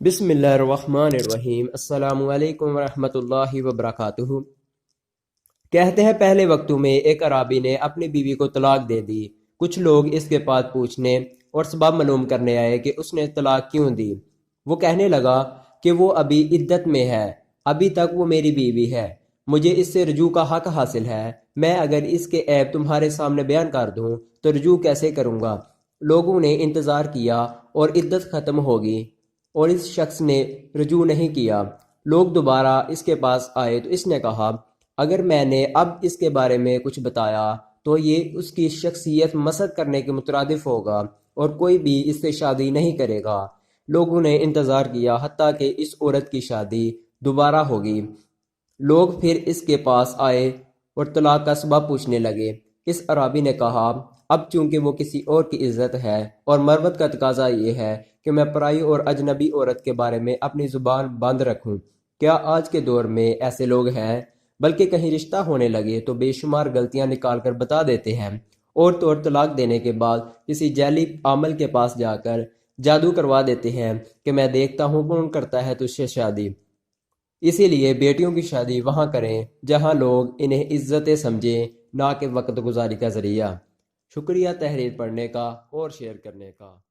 बिस्मिल्लाहिर्रहमानिर्रहीम। अस्सलामु अलैकुम वरहमतुल्लाहि वबरकातुहू। कहते हैं पहले वक्तों में एक अराबी ने अपनी बीवी को तलाक दे दी। कुछ लोग इसके पास पूछने और सबब मालूम करने आए कि उसने तलाक क्यों दी। वो कहने लगा कि वो अभी इद्दत में है, अभी तक वो मेरी बीवी है, मुझे इससे रजू का हक हासिल है। मैं अगर इसके ऐब तुम्हारे सामने बयान कर दूं तो रजू कैसे करूंगा। लोगों ने इंतज़ार किया और इद्दत ख़त्म होगी और इस शख्स ने रजू नहीं किया। लोग दोबारा इसके पास आए तो इसने कहा, अगर मैंने अब इसके बारे में कुछ बताया तो ये उसकी शख्सियत मसक करने के मुतरादिफ होगा और कोई भी इससे शादी नहीं करेगा। लोगों ने इंतज़ार किया हत्ता कि इस औरत की शादी दोबारा होगी। लोग फिर इसके पास आए और तलाक का सबब पूछने लगे। इस अराबी ने कहा, अब चूंकि वो किसी और की इज्जत है और मरवत का तकाजा ये है कि मैं पराई और अजनबी औरत के बारे में अपनी जुबान बंद रखूं। क्या आज के दौर में ऐसे लोग हैं? बल्कि कहीं रिश्ता होने लगे तो बेशुमार गलतियां निकाल कर बता देते हैं और तलाक देने के बाद किसी जैली आमल के पास जाकर जादू करवा देते हैं कि मैं देखता हूँ कौन करता है तुझसे शादी। इसीलिए बेटियों की शादी वहाँ करें जहाँ लोग इन्हें इज्जतें समझें, ना कि वक्त गुजारी का जरिया। शुक्रिया तहरीर पढ़ने का और शेयर करने का।